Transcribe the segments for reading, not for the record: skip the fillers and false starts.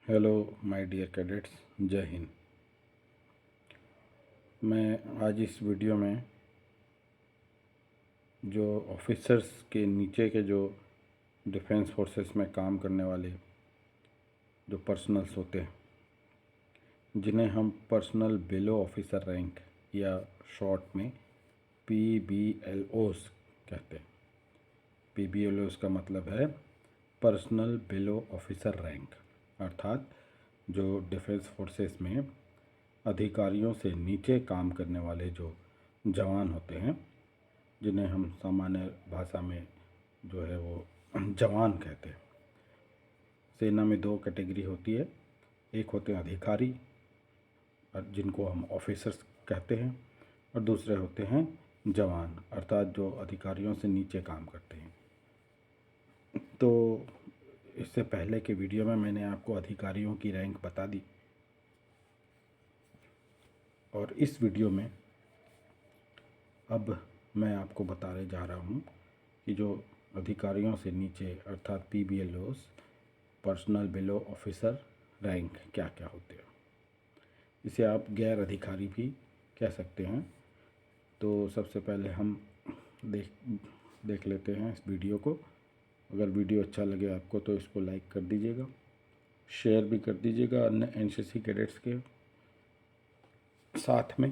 Hello my dear cadets, जय हिंद। मैं आज इस वीडियो में जो ऑफिसर्स के नीचे के जो डिफेंस फोर्सेस में काम करने वाले जो पर्सनल्स होते हैं, जिन्हें हम पर्सनल बिलो ऑफिसर रैंक या शॉर्ट में PBLOs कहते हैं। PBLOs का मतलब है पर्सनल बिलो ऑफिसर रैंक, अर्थात जो डिफेंस फोर्सेस में अधिकारियों से नीचे काम करने वाले जो जवान होते हैं, जिन्हें हम सामान्य भाषा में जो है वो जवान कहते हैं। सेना में दो कैटेगरी होती है, एक होते हैं अधिकारी जिनको हम ऑफिसर्स कहते हैं, और दूसरे होते हैं जवान, अर्थात जो अधिकारियों से नीचे काम करते हैं। तो इससे पहले के वीडियो में मैंने आपको अधिकारियों की रैंक बता दी, और इस वीडियो में अब मैं आपको बताने जा रहा हूँ कि जो अधिकारियों से नीचे अर्थात PBLOs, personal below officer rank क्या क्या होते हैं। इसे आप गैर अधिकारी भी कह सकते हैं। तो सबसे पहले हम देख लेते हैं इस वीडियो को। अगर वीडियो अच्छा लगे आपको तो इसको लाइक कर दीजिएगा, शेयर भी कर दीजिएगा अन्य NCC कैडेट्स के साथ में,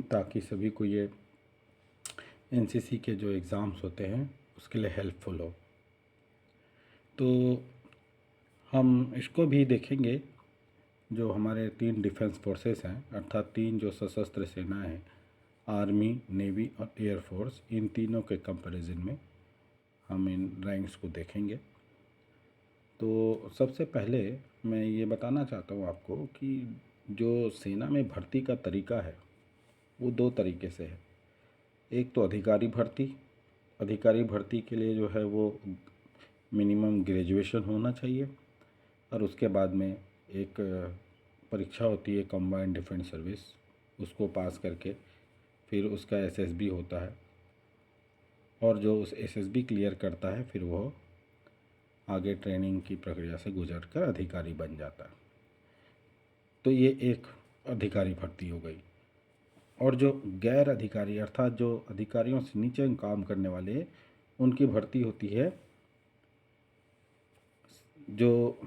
ताकि सभी को ये NCC के जो एग्ज़ाम्स होते हैं उसके लिए हेल्पफुल हो। तो हम इसको भी देखेंगे, जो हमारे 3 डिफेंस फोर्सेस हैं, अर्थात 3 जो सशस्त्र सेनाएं हैं, आर्मी, नेवी और एयरफोर्स, इन तीनों के कंपैरिजन में हम इन रैंक्स को देखेंगे। तो सबसे पहले मैं ये बताना चाहता हूँ आपको कि जो सेना में भर्ती का तरीका है वो 2 तरीके से है। एक तो अधिकारी भर्ती के लिए जो है वो मिनिमम ग्रेजुएशन होना चाहिए, और उसके बाद में एक परीक्षा होती है कंबाइंड डिफेंस सर्विस, उसको पास करके फिर उसका SSB होता है, और जो उस SSB क्लियर करता है फिर वो आगे ट्रेनिंग की प्रक्रिया से गुजरकर अधिकारी बन जाता है। तो ये एक अधिकारी भर्ती हो गई। और जो गैर अधिकारी अर्थात जो अधिकारियों से नीचे काम करने वाले, उनकी भर्ती होती है जो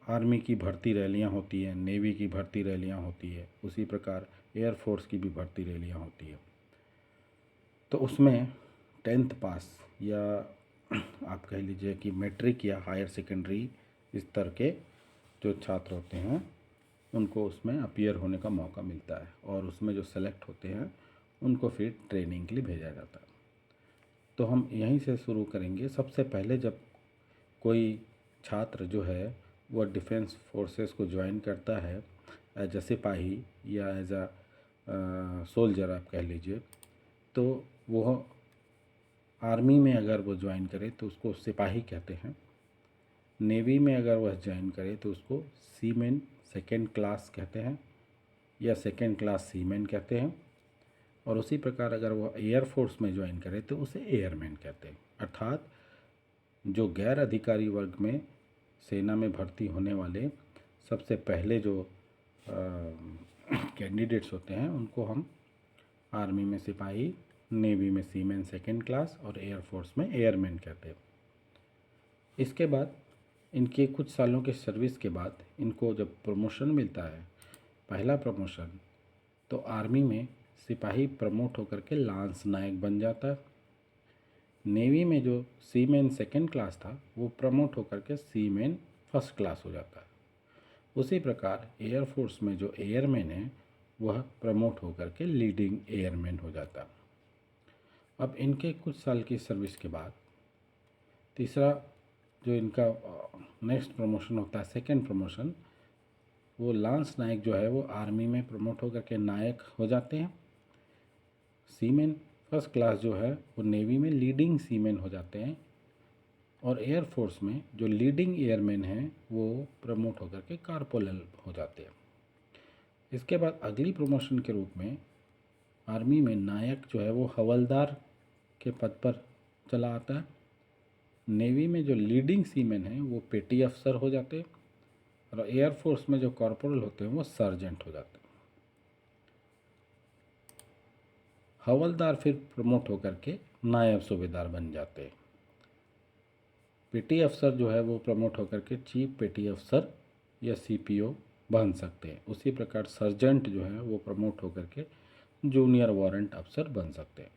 आर्मी की भर्ती रैलियां होती हैं, नेवी की भर्ती रैलियां होती है, उसी प्रकार एयरफोर्स की भी भर्ती रैलियां होती है। तो उसमें 10th पास या आप कह लीजिए कि मैट्रिक या हायर सेकेंडरी स्तर के जो छात्र होते हैं उनको उसमें अपीयर होने का मौका मिलता है, और उसमें जो सेलेक्ट होते हैं उनको फिर ट्रेनिंग के लिए भेजा जाता है। तो हम यहीं से शुरू करेंगे। सबसे पहले जब कोई छात्र जो है वह डिफेंस फोर्सेस को ज्वाइन करता है एज अ सिपाही या एज अ सोल्जर आप कह लीजिए, तो वह आर्मी में अगर वो ज्वाइन करे तो उसको सिपाही कहते हैं, नेवी में अगर वह ज्वाइन करे तो उसको सीमेन सेकेंड क्लास कहते हैं या सेकेंड क्लास सीमेन कहते हैं, और उसी प्रकार अगर वह एयरफोर्स में ज्वाइन करे तो उसे एयरमैन कहते हैं। अर्थात जो गैर अधिकारी वर्ग में सेना में भर्ती होने वाले सबसे पहले जो कैंडिडेट्स होते हैं उनको हम आर्मी में सिपाही, नेवी में सीमेन सेकेंड क्लास और एयरफोर्स में एयरमैन कहते हैं। इसके बाद इनके कुछ सालों के सर्विस के बाद इनको जब प्रमोशन मिलता है, पहला प्रमोशन, तो आर्मी में सिपाही प्रमोट होकर के लांस नायक बन जाता है। नेवी में जो सीमेन सेकेंड क्लास था वो प्रमोट होकर के सीमेन फर्स्ट क्लास हो जाता है। उसी प्रकार एयरफोर्स में जो एयरमैन है वह प्रमोट होकर के लीडिंग एयरमैन हो जाता है। अब इनके कुछ साल की सर्विस के बाद तीसरा जो इनका नेक्स्ट प्रमोशन होता है, सेकेंड प्रमोशन, वो लांस नायक जो है वो आर्मी में प्रमोट होकर के नायक हो जाते हैं। सीमेन फर्स्ट क्लास जो है वो नेवी में लीडिंग सीमेन हो जाते हैं, और एयरफोर्स में जो लीडिंग एयरमैन हैं वो प्रमोट होकर के कारपोरल हो जाते हैं। इसके बाद अगली प्रमोशन के रूप में आर्मी में नायक जो है वो हवलदार के पद पर चला आता है, नेवी में जो लीडिंग सीमैन हैं वो पेटी अफसर हो जाते हैं, और एयरफोर्स में जो कॉर्पोरल होते हैं वो सर्जेंट हो जाते हैं। हवलदार फिर प्रमोट होकर के नायब सूबेदार बन जाते हैं। पेटी अफसर जो है वो प्रमोट होकर के चीफ पेटी अफसर या सीपीओ बन सकते हैं। उसी प्रकार सर्जेंट जो है वो प्रमोट होकर के जूनियर वारंट अफसर बन सकते हैं।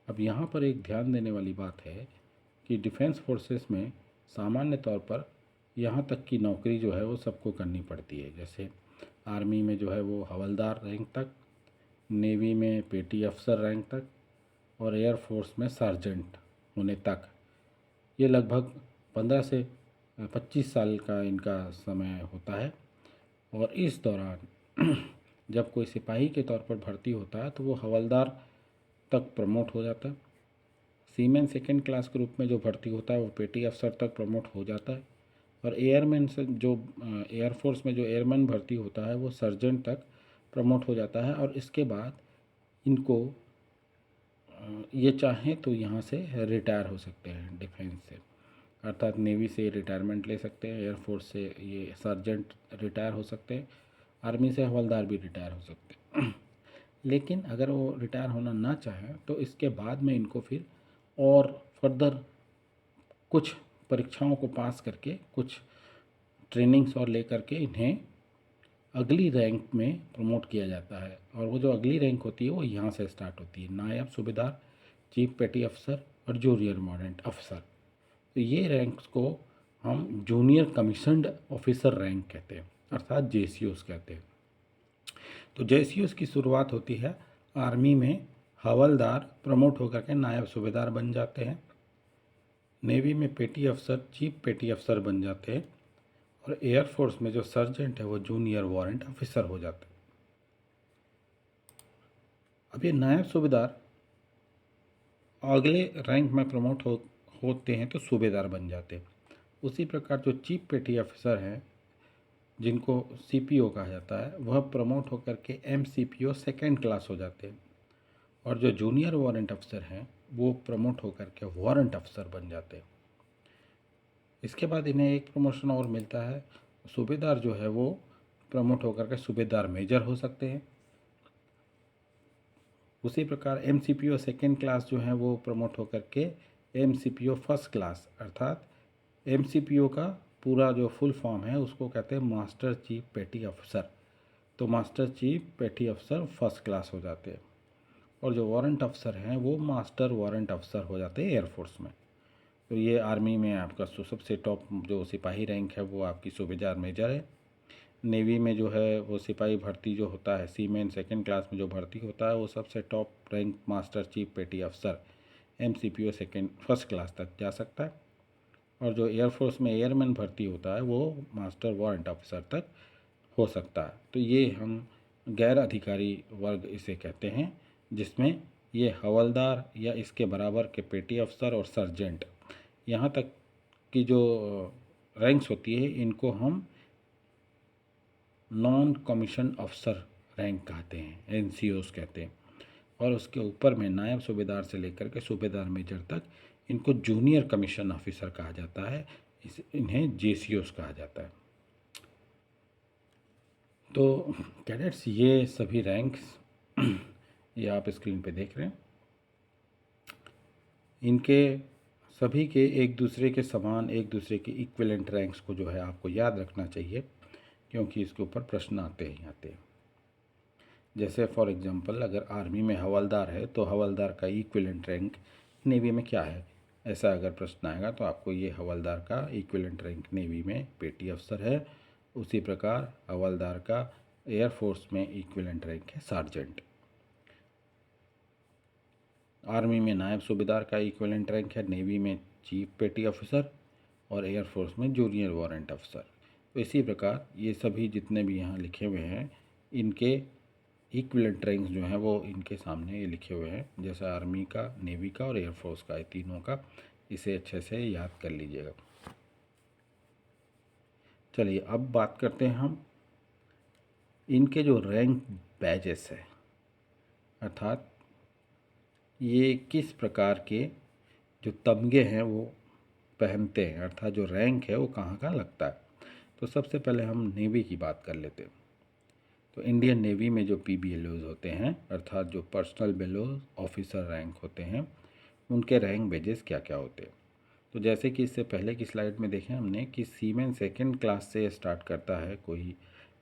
अब यहाँ पर एक ध्यान देने वाली बात है कि डिफेंस फोर्सेस में सामान्य तौर पर यहाँ तक की नौकरी जो है वो सबको करनी पड़ती है। जैसे आर्मी में जो है वो हवलदार रैंक तक, नेवी में पेटी अफसर रैंक तक, और एयरफोर्स में सार्जेंट होने तक। ये लगभग 15 से 25 साल का इनका समय होता है। और इस दौरान जब कोई सिपाही के तौर पर भर्ती होता है तो वो हवलदार तक प्रमोट हो जाता है। सीमेन सेकेंड क्लास के रूप में जो भर्ती होता है वो पेटी अफसर तक प्रमोट हो जाता है। और एयरमैन से जो एयरफोर्स में जो एयरमैन भर्ती होता है वो सर्जेंट तक प्रमोट हो जाता है। और इसके बाद इनको ये चाहें तो यहाँ से रिटायर हो सकते हैं डिफेंस से, अर्थात नेवी से रिटायरमेंट ले सकते हैं, एयरफोर्स से ये सर्जेंट रिटायर हो सकते हैं, आर्मी से हवलदार भी रिटायर हो सकते हैं। लेकिन अगर वो रिटायर होना ना चाहें तो इसके बाद में इनको फिर और फर्दर कुछ परीक्षाओं को पास करके, कुछ ट्रेनिंग्स और ले करके इन्हें अगली रैंक में प्रमोट किया जाता है। और वो जो अगली रैंक होती है वो यहाँ से स्टार्ट होती है, नायब सूबेदार, चीफ पेटी अफसर और जूनियर वारंट अफसर। तो ये रैंक्स को हम जूनियर कमीशन्ड ऑफिसर रैंक कहते हैं, अर्थात जेसीओस कहते हैं। तो जेसीओस की शुरुआत होती है आर्मी में हवलदार प्रमोट होकर के नायब सूबेदार बन जाते हैं, नेवी में पेटी अफसर चीफ पेटी अफसर बन जाते हैं, और एयरफोर्स में जो सर्जेंट है वो जूनियर वारंट ऑफिसर हो जाते हैं। अब ये नायब सूबेदार अगले रैंक में प्रमोट होते हैं तो सूबेदार बन जाते हैं। उसी प्रकार जो चीफ पेटी अफसर हैं जिनको सीपीओ कहा जाता है वह प्रमोट होकर के एमसीपीओ सेकेंड क्लास हो जाते हैं। और जो जूनियर वारंट अफसर हैं वो प्रमोट होकर के वारंट अफसर बन जाते हैं। इसके बाद इन्हें एक प्रमोशन और मिलता है, सूबेदार जो है वो प्रमोट होकर के सूबेदार मेजर हो सकते हैं। उसी प्रकार एमसीपीओ सेकेंड क्लास जो है वो प्रमोट होकर के एमसीपीओ फर्स्ट क्लास, अर्थात एमसीपीओ का पूरा जो फुल फॉर्म है उसको कहते हैं मास्टर चीफ पेटी अफसर। तो मास्टर चीफ पेटी अफसर फर्स्ट क्लास हो जाते हैं। और जो वारंट अफसर हैं वो मास्टर वारंट अफसर हो जाते हैं एयरफोर्स में। तो ये आर्मी में आपका सबसे टॉप जो सिपाही रैंक है वो आपकी सूबेदार मेजर है। नेवी में जो है वो सिपाही भर्ती जो होता है सीमेन सेकेंड क्लास में जो भर्ती होता है वो सबसे टॉप रैंक मास्टर चीफ पेटी अफसर एमसीपीओ सेकेंड फर्स्ट क्लास तक जा सकता है। और जो एयरफोर्स में एयरमैन भर्ती होता है वो मास्टर वारंट ऑफिसर तक हो सकता है। तो ये हम गैर अधिकारी वर्ग इसे कहते हैं, जिसमें ये हवलदार या इसके बराबर के पेटी अफसर और सर्जेंट यहाँ तक की जो रैंक्स होती है इनको हम नॉन कमीशन अफसर रैंक कहते हैं, एनसीओस कहते हैं। और उसके ऊपर में नायब सूबेदार से लेकर के सूबेदार मेजर तक इनको जूनियर कमीशन ऑफिसर कहा जाता है, इन्हें जेसीओस कहा जाता है। तो कैडेट्स ये सभी रैंक्स ये आप स्क्रीन पे देख रहे हैं, इनके सभी के एक दूसरे के समान, एक दूसरे के इक्विवेलेंट रैंक्स को जो है आपको याद रखना चाहिए, क्योंकि इसके ऊपर प्रश्न आते ही आते हैं। जैसे फॉर एग्जांपल अगर आर्मी में हवलदार है तो हवलदार का इक्विवेलेंट रैंक नेवी में क्या है, ऐसा अगर प्रश्न आएगा तो आपको ये हवलदार का इक्विवेलेंट रैंक नेवी में पेटी अफसर है। उसी प्रकार हवलदार का एयरफोर्स में इक्विवेलेंट रैंक है सार्जेंट। आर्मी में नायब सूबेदार का इक्विवेलेंट रैंक है, नेवी में चीफ पेटी ऑफिसर और एयरफोर्स में जूनियर वारंट अफसर। तो इसी प्रकार ये सभी जितने भी यहाँ लिखे हुए हैं इनके इक्विवेलेंट रैंक्स जो हैं वो इनके सामने ये लिखे हुए हैं, जैसे आर्मी का, नेवी का और एयरफोर्स का, ये तीनों का। इसे अच्छे से याद कर लीजिएगा। चलिए अब बात करते हैं हम इनके जो रैंक बैजेस है, अर्थात ये किस प्रकार के जो तमगे हैं वो पहनते हैं, अर्थात जो रैंक है वो कहाँ कहाँ लगता है। तो सबसे पहले हम नेवी की बात कर लेते हैं। तो इंडियन नेवी में जो PBLOs होते हैं, अर्थात जो पर्सनल बेलो ऑफिसर रैंक होते हैं, उनके रैंक बेजेस क्या क्या होते हैं। तो जैसे कि इससे पहले की स्लाइड में देखें हमने कि सीमेन सेकेंड क्लास से स्टार्ट करता है कोई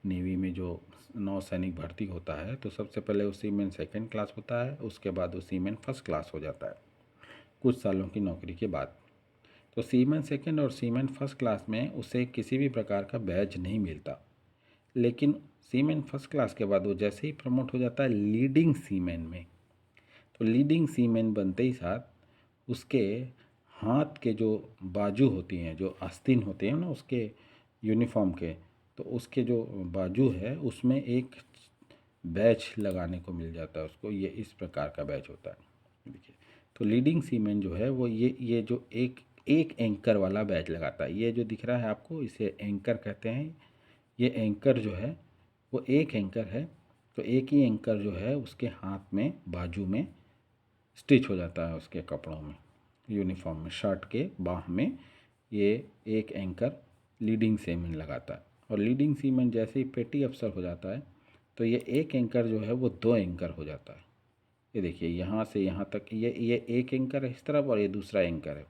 नेवी में जो नौसैनिक भर्ती होता है, तो सबसे पहले वो सीमेन सेकेंड क्लास होता है, उसके बाद वो सीमेन फर्स्ट क्लास हो जाता है कुछ सालों की नौकरी के बाद। तो सीमेन सेकेंड और सीमेन फर्स्ट क्लास में उसे किसी भी प्रकार का बैज नहीं मिलता, लेकिन सीमेन फर्स्ट क्लास के बाद वो जैसे ही प्रमोट हो जाता है लीडिंग सीमेन में, तो लीडिंग सीमेन बनते ही साथ उसके हाथ के जो बाजू होती हैं, जो आस्तीन होते हैं ना उसके यूनिफॉर्म के, तो उसके जो बाजू है उसमें एक बैच लगाने को मिल जाता है उसको। ये इस प्रकार का बैच होता है। देखिए, तो लीडिंग सीमेन जो है वो ये जो एक एक एंकर वाला बैच लगाता है। ये जो दिख रहा है आपको, इसे एंकर कहते हैं। ये एंकर जो है वो एक एंकर है, तो एक ही एंकर जो है उसके हाथ में बाजू में स्टिच हो जाता है, उसके कपड़ों में, यूनिफॉर्म में, शर्ट के बाह में ये एक एंकर लीडिंग सीमेन लगाता है। और लीडिंग सीमेन जैसे ही पेटी अफसर हो जाता है तो ये एक एंकर जो है वो दो एंकर हो जाता है। ये देखिए, यहाँ से यहाँ तक ये एक एंकर है इस तरफ और ये दूसरा एंकर है।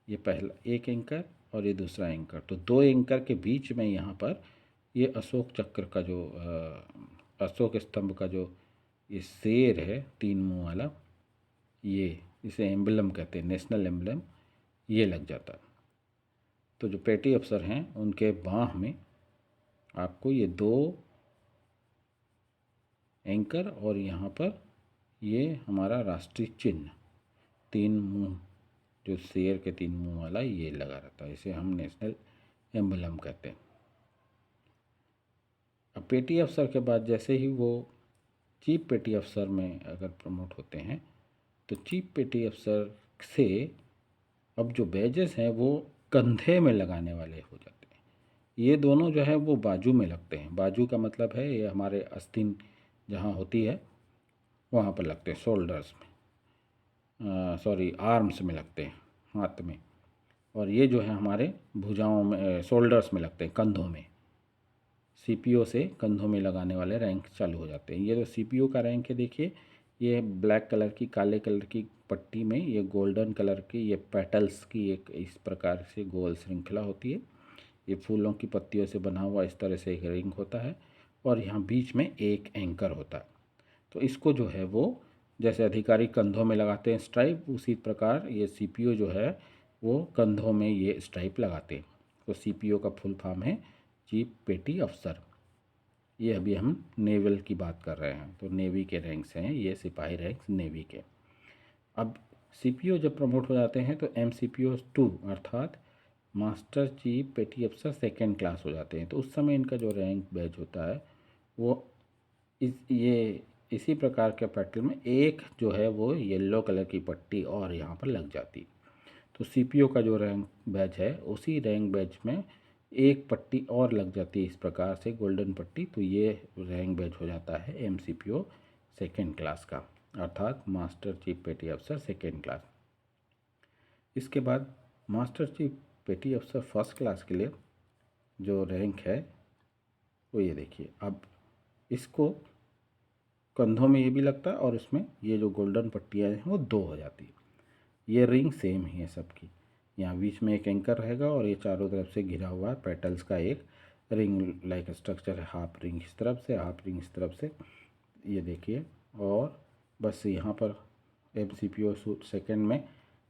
ये पहला एक एंकर और ये दूसरा एंकर, तो दो एंकर के बीच में यहाँ पर ये अशोक चक्र का जो अशोक स्तंभ का जो ये शेर है तीन मुंह वाला, ये इसे एम्बलम कहते हैं, नेशनल एम्बलम, ये लग जाता है। तो जो पेटी अफसर हैं उनके बाह में आपको ये दो एंकर और यहाँ पर ये हमारा राष्ट्रीय चिन्ह तीन मुंह, जो शेर के तीन मुंह वाला, ये लगा रहता है। इसे हम नेशनल एम्बलम कहते हैं। अब पेटी अफसर के बाद जैसे ही वो चीफ पेटी अफसर में अगर प्रमोट होते हैं तो चीफ पेटी अफसर से अब जो बैजेस हैं वो कंधे में लगाने वाले हो जाते हैं। ये दोनों जो है वो बाजू में लगते हैं। बाजू का मतलब है ये हमारे आस्तीन जहाँ होती है वहाँ पर लगते हैं, शोल्डर्स में, सॉरी आर्म्स में लगते हैं, हाथ में। और ये जो है हमारे भुजाओं में, शोल्डर्स में लगते हैं, कंधों में। CPO से कंधों में लगाने वाले रैंक चालू हो जाते हैं। ये जो CPO का रैंक है देखिए, ये ब्लैक कलर की, काले कलर की पट्टी में ये गोल्डन कलर की ये पेटल्स की एक इस प्रकार से गोल श्रृंखला होती है। ये फूलों की पत्तियों से बना हुआ इस तरह से एक रिंग होता है और यहाँ बीच में एक एंकर होता है। तो इसको जो है वो जैसे अधिकारी कंधों में लगाते हैं स्ट्राइप, उसी प्रकार ये CPO जो है वो कंधों में ये स्ट्राइप लगाते हैं। तो CPO का फुल फॉर्म है चीफ पेटी अफसर। ये अभी हम नेवल की बात कर रहे हैं, तो नेवी के रैंक्स हैं ये, सिपाही रैंक्स नेवी के। अब CPO जब प्रमोट हो जाते हैं तो MCPO 2 अर्थात मास्टर चीफ पेटी अफसर सेकेंड क्लास हो जाते हैं। तो उस समय इनका जो रैंक बैच होता है वो इसी प्रकार के पैटर्न में एक जो है वो येलो कलर की पट्टी और यहाँ पर लग जाती। तो CPO का जो रैंक बैच है उसी रैंक बैच में एक पट्टी और लग जाती है इस प्रकार से, गोल्डन पट्टी। तो ये रैंक बैच हो जाता है MCPO सेकेंड क्लास का, अर्थात मास्टर चीफ पेटी अफसर सेकेंड क्लास। इसके बाद मास्टर चीफ पेटी अफसर फर्स्ट क्लास के लिए जो रैंक है वो ये देखिए, अब इसको कंधों में ये भी लगता है और इसमें ये जो गोल्डन पट्टियाँ हैं वो दो हो जाती है। ये रिंग सेम ही है सबकी, यहाँ बीच में एक एंकर रहेगा और ये चारों तरफ से घिरा हुआ है पेटल्स का एक रिंग लाइक स्ट्रक्चर है, हाफ रिंग इस तरफ से, हाफ रिंग इस तरफ से, ये देखिए। और बस यहाँ पर MCPO सेकेंड में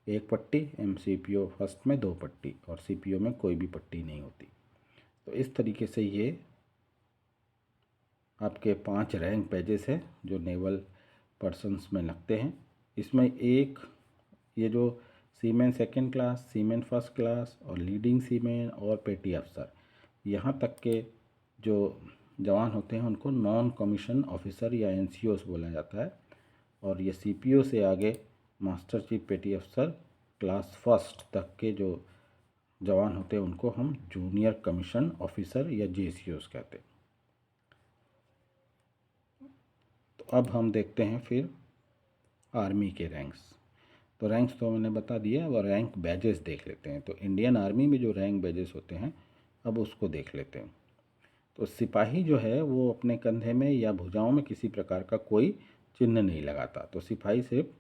एक पट्टी, MCPO फर्स्ट में दो पट्टी और CPO में कोई भी पट्टी नहीं होती। तो इस तरीके से ये आपके 5 रैंक पेजेस हैं जो नेवल पर्सन्स में लगते हैं। इसमें एक ये जो सीमेन सेकेंड क्लास, सीमेन फर्स्ट क्लास और लीडिंग सीमेन और पेटी अफसर, यहाँ तक के जो जवान होते हैं उनको नॉन कमीशन ऑफिसर या NCOs बोला जाता है। और ये CPO से आगे मास्टर चीफ पेटी अफसर क्लास फर्स्ट तक के जो जवान होते हैं उनको हम जूनियर कमीशन ऑफिसर या JCOs कहते हैं। तो अब हम देखते हैं फिर आर्मी के रैंक्स। तो रैंक्स तो मैंने बता दिया, और रैंक बैजेस देख लेते हैं। तो इंडियन आर्मी में जो रैंक बैजेस होते हैं अब उसको देख लेते हैं। तो सिपाही जो है वो अपने कंधे में या भुजाओं में किसी प्रकार का कोई चिन्ह नहीं लगाता। तो सिपाही सिर्फ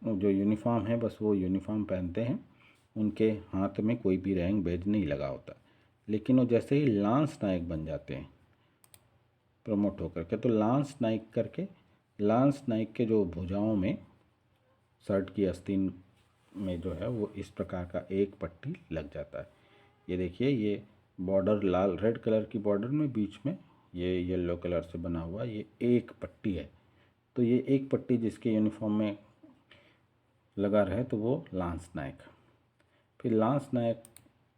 जो यूनिफॉर्म है बस वो यूनिफॉर्म पहनते हैं, उनके हाथ में कोई भी रैंक बैज नहीं लगा होता। लेकिन वो जैसे ही लांस नायक बन जाते हैं प्रमोट होकर के, तो लांस नायक करके लांस नायक के जो भुजाओं में शर्ट की आस्तीन में जो है वो इस प्रकार का एक पट्टी लग जाता है। ये देखिए, ये बॉर्डर लाल रेड कलर की बॉर्डर में बीच में ये येलो कलर से बना हुआ ये एक पट्टी है। तो ये एक पट्टी जिसके यूनिफॉर्म में लगा रहे तो वो लांस नायक। फिर लांस नायक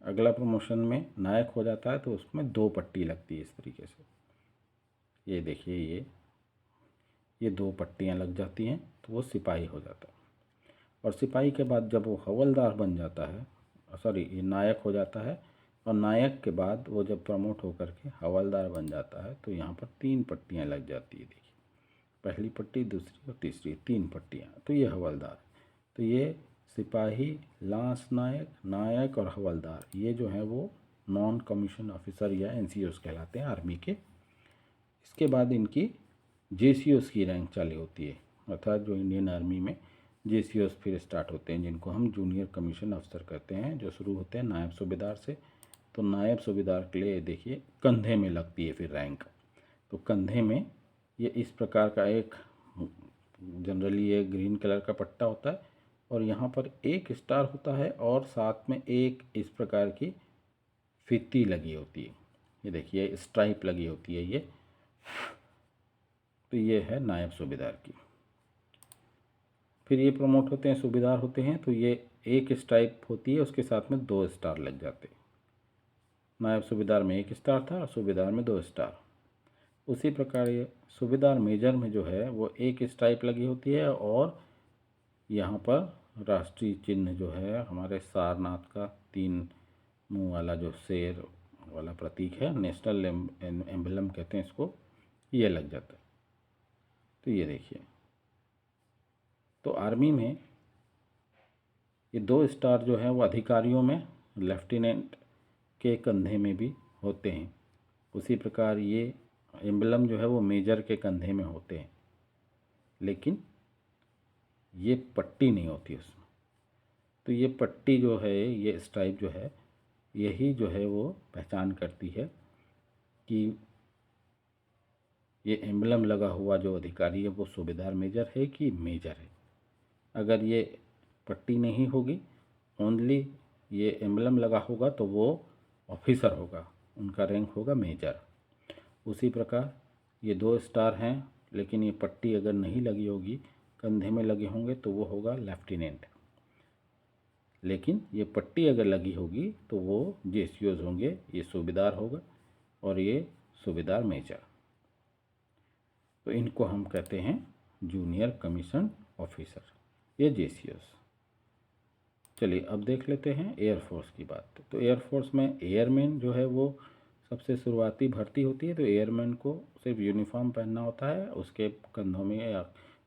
अगला प्रमोशन में नायक हो जाता है तो उसमें दो पट्टी लगती है इस तरीके से। ये देखिए, ये दो पट्टियाँ लग जाती हैं तो वो सिपाही हो जाता है। और सिपाही के बाद जब वो हवलदार बन जाता है, सॉरी ये नायक हो जाता है, और नायक के बाद वो जब प्रमोट होकर के हवलदार बन जाता है तो यहाँ पर तीन पट्टियाँ लग जाती है। देखिए, पहली पट्टी, दूसरी और तीसरी, तीन पट्टियाँ। तो ये हवलदार। तो ये सिपाही, लांस नायक, नायक और हवलदार, ये जो है वो नॉन कमीशन ऑफिसर या एनसीओस कहलाते हैं आर्मी के। इसके बाद इनकी जेसीओस की रैंक चालू होती है, अर्थात जो इंडियन आर्मी में जेसीओस फिर स्टार्ट होते हैं, जिनको हम जूनियर कमीशन अफसर कहते हैं, जो शुरू होते हैं नायब सूबेदार से। तो नायब सूबेदार के लिए देखिए कंधे में लगती है फिर रैंक। तो कंधे में ये इस प्रकार का एक जनरली ये ग्रीन कलर का पट्टा होता है, और यहाँ पर एक स्टार होता है और साथ में एक इस प्रकार की फीती लगी होती है। ये देखिए स्ट्राइप लगी होती है ये। तो ये है नायब सूबेदार की। फिर ये प्रमोट होते हैं, सूबेदार होते हैं, तो ये एक स्ट्राइप होती है, उसके साथ में दो स्टार लग जाते हैं। नायब सूबेदार में एक स्टार था और सूबेदार में दो स्टार। उसी प्रकार ये सूबेदार मेजर में जो है वो एक स्ट्राइप लगी होती है, और यहाँ पर राष्ट्रीय चिन्ह जो है हमारे सारनाथ का तीन मुंह वाला जो शेर वाला प्रतीक है, नेशनल एम्बलम कहते हैं इसको, ये लग जाता है। तो ये देखिए, तो आर्मी में ये दो स्टार जो है वो अधिकारियों में लेफ्टिनेंट के कंधे में भी होते हैं। उसी प्रकार ये एम्बलम जो है वो मेजर के कंधे में होते हैं, लेकिन ये पट्टी नहीं होती उसमें। तो ये पट्टी जो है, ये स्ट्राइप जो है, यही जो है वो पहचान करती है कि ये एम्बलम लगा हुआ जो अधिकारी है वो सूबेदार मेजर है कि मेजर है। अगर ये पट्टी नहीं होगी, ओनली ये एम्बलम लगा होगा, तो वो ऑफिसर होगा, उनका रैंक होगा मेजर। उसी प्रकार ये दो स्टार हैं, लेकिन ये पट्टी अगर नहीं लगी होगी, कंधे में लगे होंगे, तो वो होगा लेफ्टिनेंट। लेकिन ये पट्टी अगर लगी होगी तो वो जेसीओज होंगे, ये सूबेदार होगा और ये सूबेदार मेजर। तो इनको हम कहते हैं जूनियर कमीशन ऑफिसर, ये जेसीओस। चलिए अब देख लेते हैं एयरफोर्स की बात। तो एयरफोर्स में एयरमैन जो है वो सबसे शुरुआती भर्ती होती है। तो एयरमैन को सिर्फ यूनिफॉर्म पहनना होता है, उसके कंधों में या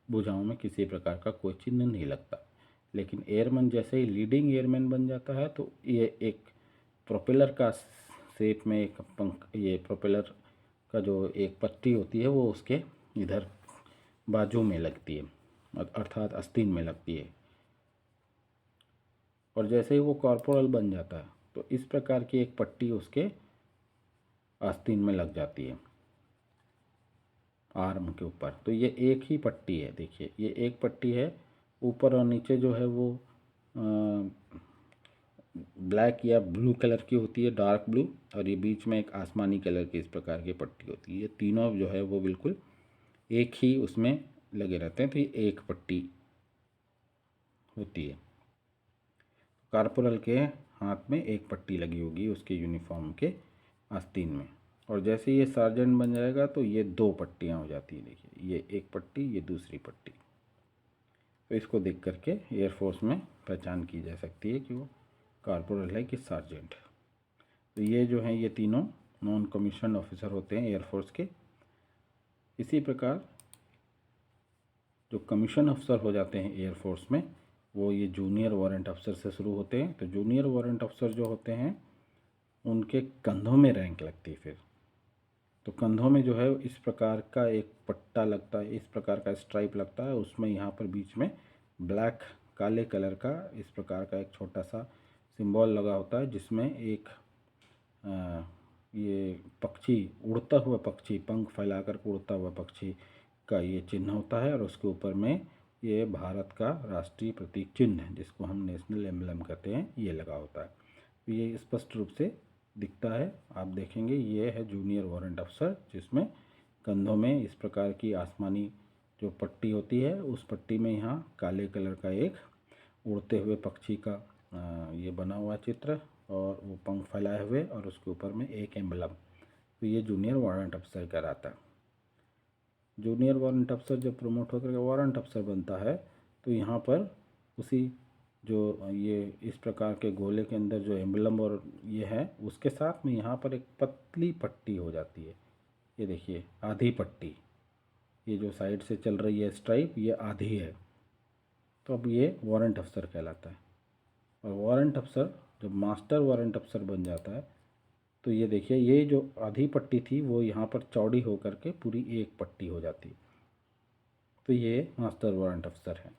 भुजाओं में किसी प्रकार का कोई चिन्ह नहीं लगता। लेकिन एयरमैन जैसे ही लीडिंग एयरमैन बन जाता है तो ये एक प्रोपेलर का शेप में एक पंख, ये प्रोपेलर का जो एक पट्टी होती है वो उसके इधर बाजू में लगती है, अर्थात आस्तीन में लगती है। और जैसे ही वो कॉर्पोरल बन जाता है तो इस प्रकार की एक पट्टी उसके आस्तीन में लग जाती है, आर्म के ऊपर। तो ये एक ही पट्टी है, देखिए ये एक पट्टी है, ऊपर और नीचे जो है वो ब्लैक या ब्लू कलर की होती है, डार्क ब्लू, और ये बीच में एक आसमानी कलर की इस प्रकार की पट्टी होती है। ये तीनों जो है वो बिल्कुल एक ही उसमें लगे रहते हैं, तो ये एक पट्टी होती है। कॉर्पोरल के हाथ में एक पट्टी लगी होगी उसके यूनिफॉर्म के आस्तीन में, और जैसे ये सार्जेंट बन जाएगा तो ये दो पट्टियाँ हो जाती हैं। देखिए ये एक पट्टी, ये दूसरी पट्टी। तो इसको देख करके एयरफोर्स में पहचान की जा सकती है कि वो कॉर्पोरल है कि सार्जेंट। तो ये जो हैं ये तीनों नॉन कमीशन ऑफिसर होते हैं एयरफोर्स के। इसी प्रकार जो कमीशन अफसर हो जाते हैं एयरफोर्स में, वो ये जूनियर वारंट अफसर से शुरू होते हैं। तो जूनियर वारंट अफसर जो होते हैं उनके कंधों में रैंक लगती है फिर। तो कंधों में जो है इस प्रकार का एक पट्टा लगता है, इस प्रकार का स्ट्राइप लगता है, उसमें यहाँ पर बीच में ब्लैक काले कलर का इस प्रकार का एक छोटा सा सिंबल लगा होता है, जिसमें एक ये पक्षी, उड़ता हुआ पक्षी, पंख फैला कर उड़ता हुआ पक्षी का ये चिन्ह होता है, और उसके ऊपर में ये भारत का राष्ट्रीय प्रतीक चिन्ह है जिसको हम नेशनल एम्बलम कहते हैं, ये लगा होता है। तो ये स्पष्ट रूप से दिखता है, आप देखेंगे ये है जूनियर वारंट अफसर, जिसमें कंधों में इस प्रकार की आसमानी जो पट्टी होती है, उस पट्टी में यहाँ काले कलर का एक उड़ते हुए पक्षी का ये बना हुआ चित्र, और वो पंख फैलाए हुए, और उसके ऊपर में एक एम्बलम। तो ये जूनियर वारंट अफसर कहलाता है। जूनियर वारंट अफसर जब प्रमोट होकर के वारंट अफसर बनता है, तो यहाँ पर उसी जो ये इस प्रकार के गोले के अंदर जो एम्बलम और ये है, उसके साथ में यहाँ पर एक पतली पट्टी हो जाती है। ये देखिए आधी पट्टी, ये जो साइड से चल रही है स्ट्राइप, ये आधी है। तो अब ये वारंट अफसर कहलाता है। और वारंट अफसर जब मास्टर वारंट अफसर बन जाता है, तो ये देखिए ये जो आधी पट्टी थी वो यहाँ पर चौड़ी होकर के पूरी एक पट्टी हो जाती है। तो ये मास्टर वारंट अफसर है।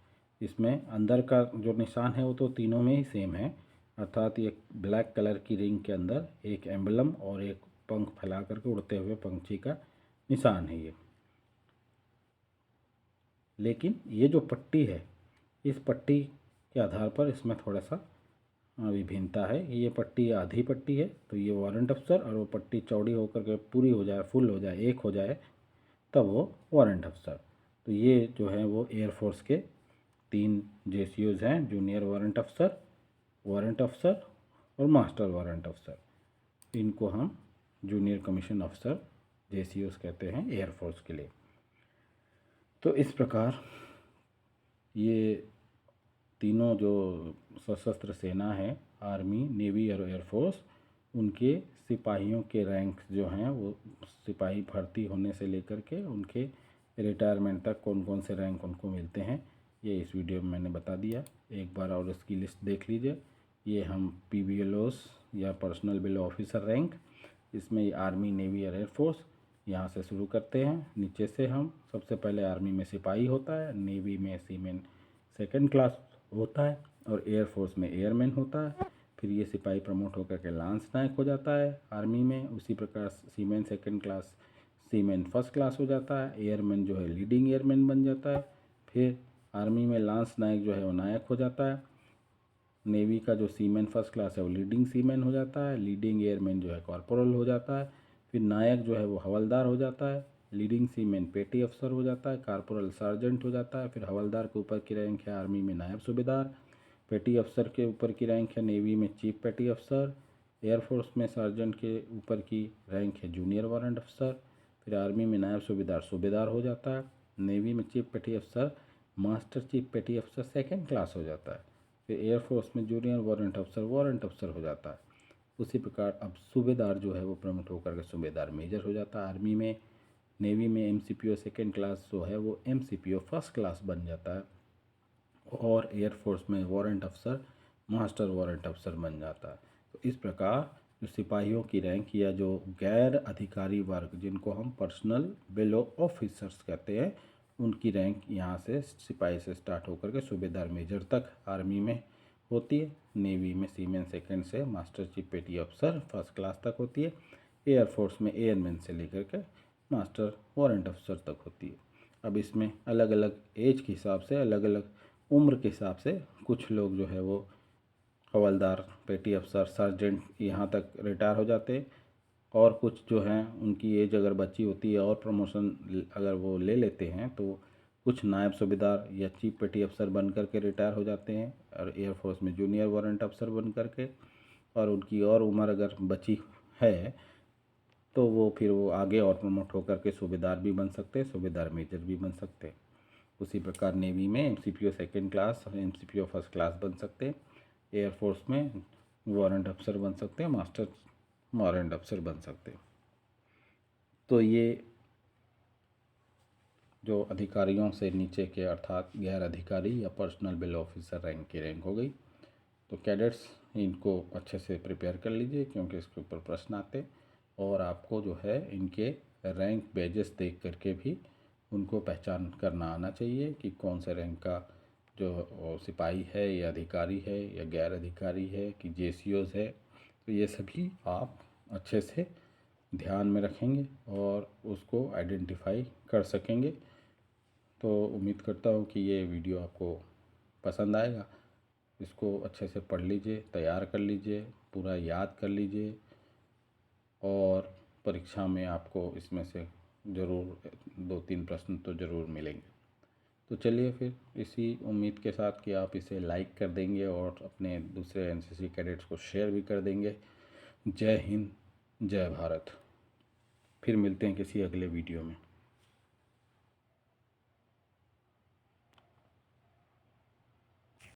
इसमें अंदर का जो निशान है वो तो तीनों में ही सेम है, अर्थात ये ब्लैक कलर की रिंग के अंदर एक एम्बलम और एक पंख फैला करके उड़ते हुए पंछी का निशान है ये। लेकिन ये जो पट्टी है, इस पट्टी के आधार पर इसमें थोड़ा सा विभिन्नता है। ये पट्टी आधी पट्टी है, तो ये वारंट अफसर, और वो पट्टी चौड़ी होकर के पूरी हो जाए, फुल हो जाए, एक हो जाए, तब वो वारंट अफसर। तो ये जो है वो एयरफोर्स के 3 जेसीओज हैं, जूनियर वारंट अफसर और मास्टर वारंट अफसर। इनको हम जूनियर कमीशन अफसर जेसीओज कहते हैं एयरफोर्स के लिए। तो इस प्रकार ये तीनों जो सशस्त्र सेना है, आर्मी, नेवी और एयरफोर्स, उनके सिपाहियों के रैंक जो हैं वो सिपाही भर्ती होने से लेकर के उनके रिटायरमेंट तक कौन कौन से रैंक उनको मिलते हैं, ये इस वीडियो में मैंने बता दिया। एक बार और इसकी लिस्ट देख लीजिए। ये हम PBLOs या पर्सनल बिलो ऑफिसर रैंक, इसमें आर्मी, नेवी और एयरफोर्स, यहाँ से शुरू करते हैं नीचे से। हम सबसे पहले आर्मी में सिपाही होता है, नेवी में सीमेन सेकंड क्लास होता है, और एयरफोर्स में एयरमैन होता है। फिर ये सिपाही प्रमोट होकर के लांस नायक हो जाता है आर्मी में। उसी प्रकार सीमेन सेकंड क्लास सीमेन फर्स्ट क्लास हो जाता है। एयरमैन जो है लीडिंग एयरमैन बन जाता है। फिर आर्मी में लांस नायक जो है वो नायक हो जाता है। नेवी का जो सीमेन फर्स्ट क्लास है वो लीडिंग सीमेन हो जाता है। लीडिंग एयरमैन जो है कॉर्पोरल हो जाता है। फिर नायक जो है वो हवलदार हो जाता है। लीडिंग सीमेन पेटी अफसर हो जाता है। कॉर्पोरल सार्जेंट हो जाता है। फिर हवलदार के ऊपर की रैंक है आर्मी में नायब सूबेदार। पेटी अफसर के ऊपर की रैंक है नेवी में चीफ पेटी अफसर। एयरफोर्स में सार्जेंट के ऊपर की रैंक है जूनियर वारंट अफसर। फिर आर्मी में नायब सूबेदार सूबेदार हो जाता है। नेवी में चीफ पेटी अफसर मास्टर चीफ पेटी अफसर सेकेंड क्लास हो जाता है। फिर एयरफोर्स में जूनियर वारंट अफसर हो जाता है। उसी प्रकार अब सूबेदार जो है वो प्रमोट होकर के सूबेदार मेजर हो जाता है आर्मी में। नेवी में MCPO सेकेंड क्लास जो है वो MCPO फर्स्ट क्लास बन जाता है। और एयरफोर्स में वारंट अफसर मास्टर वारंट अफसर बन जाता है। तो इस प्रकार जो सिपाहियों की रैंक या जो गैर अधिकारी वर्ग, जिनको हम पर्सनल बिलो ऑफिसर्स कहते हैं, उनकी रैंक यहाँ से सिपाही से स्टार्ट होकर के सूबेदार मेजर तक आर्मी में होती है। नेवी में सीमेन सेकंड से मास्टर चीफ पेटी अफसर फर्स्ट क्लास तक होती है। एयरफोर्स में एयरमैन से लेकर के मास्टर वारंट अफसर तक होती है। अब इसमें अलग अलग एज के हिसाब से, अलग अलग उम्र के हिसाब से कुछ लोग जो है वो हवलदार, पेटी अफसर, सार्जेंट यहाँ तक रिटायर हो जाते हैं। और कुछ जो हैं उनकी एज अगर बची होती है और प्रमोशन अगर वो ले लेते हैं, तो कुछ नायब सूबेदार या चीफ पेटी अफसर बन कर के रिटायर हो जाते हैं, और एयरफोर्स में जूनियर वारंट अफसर बन कर के, और उनकी और उम्र अगर बची है तो वो फिर वो आगे और प्रमोट होकर के सूबेदार भी बन सकते हैं, सूबेदार मेजर भी बन सकते हैं। उसी प्रकार नेवी में MCPO सेकेंड क्लास और MCPO फर्स्ट क्लास बन सकते हैं। एयरफोर्स में वारंट अफसर बन सकते हैं, मास्टर वारंट अफसर बन सकते हैं। तो ये जो अधिकारियों से नीचे के अर्थात गैर अधिकारी या पर्सनल बिल ऑफिसर रैंक की रैंक हो गई। तो कैडेट्स इनको अच्छे से प्रिपेयर कर लीजिए क्योंकि इसके ऊपर प्रश्न आते, और आपको जो है इनके रैंक बेजेस देख करके भी उनको पहचान करना आना चाहिए कि कौन से रैंक का जो सिपाही है या अधिकारी है या गैर अधिकारी है कि जेसीओज है। तो ये सभी आप अच्छे से ध्यान में रखेंगे और उसको आइडेंटिफाई कर सकेंगे। तो उम्मीद करता हूँ कि ये वीडियो आपको पसंद आएगा। इसको अच्छे से पढ़ लीजिए, तैयार कर लीजिए, पूरा याद कर लीजिए, और परीक्षा में आपको इसमें से ज़रूर 2-3 प्रश्न तो ज़रूर मिलेंगे। तो चलिए फिर इसी उम्मीद के साथ कि आप इसे लाइक कर देंगे और अपने दूसरे एनसीसी कैडेट्स को शेयर भी कर देंगे। जय हिंद, जय भारत। फिर मिलते हैं किसी अगले वीडियो में।